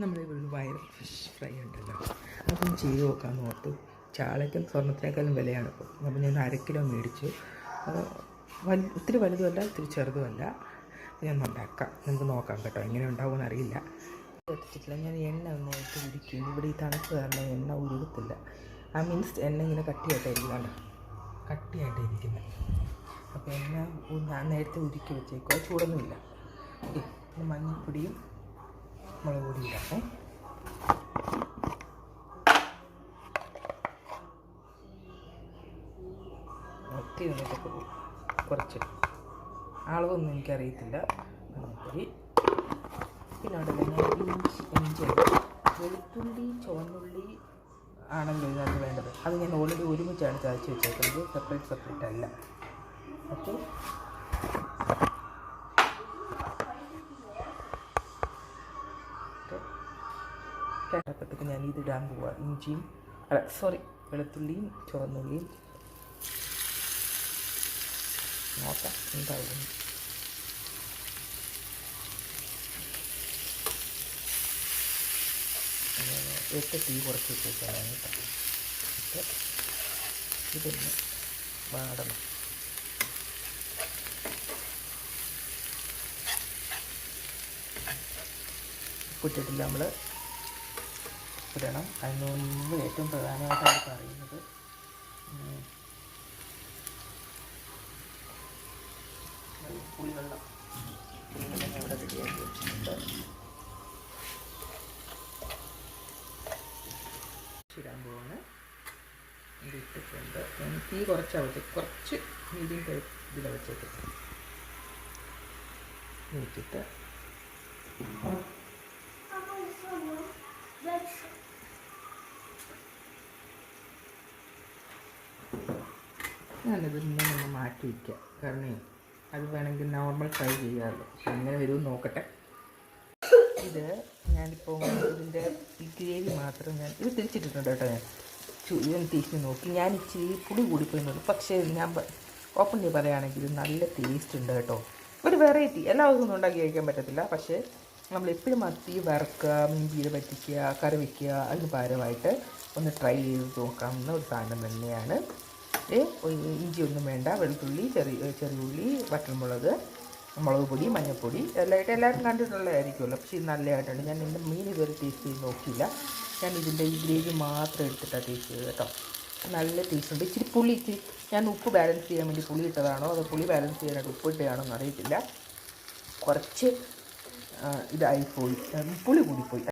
നമ്മളിവിടെ viral fish fry ഉണ്ടല്ലോ, അതൊന്ന് ചെയ്ത് നോക്കാമെന്ന് ഓർത്തു. ചാളയ്ക്കും സ്വർണ്ണത്തിനേക്കാളും വിലയാണ് ഇപ്പോൾ. അപ്പോൾ ഞാൻ 1/2 കിലോ മേടിച്ചു. ഒത്തിരി വലുതുമല്ല, ഒത്തിരി ചെറുതുമല്ല. ഞാൻ ഉണ്ടാക്കാം, നമുക്ക് നോക്കാം കേട്ടോ. എങ്ങനെ ഉണ്ടാവുമെന്ന് അറിയില്ല. എത്തിച്ചിട്ടില്ല. ഞാൻ എണ്ണ ഒന്നായിട്ട് ഉരുക്കി. ഇവിടെ ഈ തണുപ്പ് കാരണം എണ്ണ ഉരുകത്തില്ല. മീൻസ് എണ്ണ ഇങ്ങനെ കട്ടിയായിട്ടായിരിക്കും, കട്ടിയായിട്ടായിരിക്കുന്നത്. അപ്പോൾ എണ്ണ ഞാൻ നേരത്തെ ഉരുക്കി വെച്ചേക്കുക, ചൂടൊന്നുമില്ല. ഓക്കെ, മഞ്ഞൾപ്പൊടിയും മുളക് പൊടി ഇടാം. ഒത്തിരി വന്നിട്ട് കുറച്ച് അളവൊന്നും എനിക്കറിയത്തില്ല. മഞ്ഞൾപ്പൊടി പിന്നെ ഉണ്ടല്ലോ, ഞാൻ ഇഞ്ചി വെളുത്തുള്ളി ചുവന്നുള്ളി ആണല്ലോ ഇതിനകത്ത് വേണ്ടത്. അത് ഞാൻ ഓൾറെഡി ഒരുമിച്ചാണ് ചതച്ച് വെച്ചേക്കുന്നത്, സെപ്പറേറ്റ് അല്ല. ഓക്കെ, കേട്ടപ്പോഴത്തേക്ക് ഞാൻ ഇതിടാൻ പോവാം. വെളുത്തുള്ളിയും ചുവന്നുള്ളിയും നോക്കാം എന്തായാലും. ഏറ്റവും തീ കുറച്ച് വെച്ചേക്കാനാണ് കേട്ടോ. ഇതൊന്ന് വാടണം. ഉപ്പിട്ടിട്ടില്ല, നമ്മൾ ഇടണം. അതിന് മുമ്പ് ഏറ്റവും പ്രധാനമായിട്ട് അവർ പറയുന്നത് പുളിവെള്ളം ഇവിടെ റെഡിയാക്കി വെച്ചിട്ടുണ്ട്. ഇടാൻ പോവാണ്. ഇത് ഇട്ടിട്ടുണ്ട്. ഞാൻ തീ കുറച്ച് മീഡിയം ഇതിലാണ് വെച്ചിട്ട് വെച്ചിട്ട് ഞാനിത് ഒന്ന് മാറ്റി വയ്ക്കാം. കാരണം അത് വേണമെങ്കിൽ നോർമൽ ഫ്രൈ ചെയ്യാമല്ലോ. എങ്ങനെ വരുമെന്ന് നോക്കട്ടെ. ഇത് ഞാനിപ്പോൾ ഇതിൻ്റെ ഈ ഗ്രേവി മാത്രം ഇത് തിരിച്ചിട്ടിട്ടുണ്ട് കേട്ടോ. ഇതൊന്ന് തിരിച്ച് നോക്കി. ഞാൻ ഇച്ചിരി പുളി കൂടിപ്പോയി. പക്ഷേ ഞാൻ ഓപ്പൺലി പറയുകയാണെങ്കിൽ നല്ല ടേസ്റ്റ് ഉണ്ട് കേട്ടോ. ഒരു വെറൈറ്റി എല്ലാ ദിവസവും ഉണ്ടാക്കി കഴിക്കാൻ പറ്റത്തില്ല. പക്ഷേ നമ്മളെപ്പോഴും മത്തി വറുക്കുക, മീൻ പീര പറ്റിക്കുക, കറി വയ്ക്കുക, അതിന് പകരമായിട്ട് ഒന്ന് ട്രൈ ചെയ്ത് നോക്കാവുന്ന ഒരു സാധനം തന്നെയാണ്. ഇഞ്ചിയൊന്നും വേണ്ട. വെളുത്തുള്ളി, ചെറിയുള്ളി, വറ്റൽമുളക്, മുളക് പൊടി, മഞ്ഞൾപ്പൊടി എല്ലാമായിട്ട് എല്ലാവരും കണ്ടിട്ടുള്ളതായിരിക്കുമല്ലോ. പക്ഷേ ഇത് നല്ലതായിട്ടുണ്ട്. ഞാൻ എൻ്റെ മീൻ ഇതുവരെ ടേസ്റ്റ് ചെയ്ത് നോക്കിയില്ല. ഞാൻ ഇതിൻ്റെ ഈ ഗ്രേവി മാത്രം എടുത്തിട്ടാണ് ടേസ്റ്റ് ചെയ്തത് കേട്ടോ. നല്ല ടേസ്റ്റ് ഉണ്ട്. ഇച്ചിരി ഞാൻ ഉപ്പ് ബാലൻസ് ചെയ്യാൻ വേണ്ടി പുളി ഇട്ടതാണോ അതോ പുളി ബാലൻസ് ചെയ്യാനായിട്ട് ഉപ്പ് ഇട്ടതാണോ എന്ന് അറിയത്തില്ല. കുറച്ച് ഇതായിപ്പോയി, പുളി കൂടിപ്പോയി.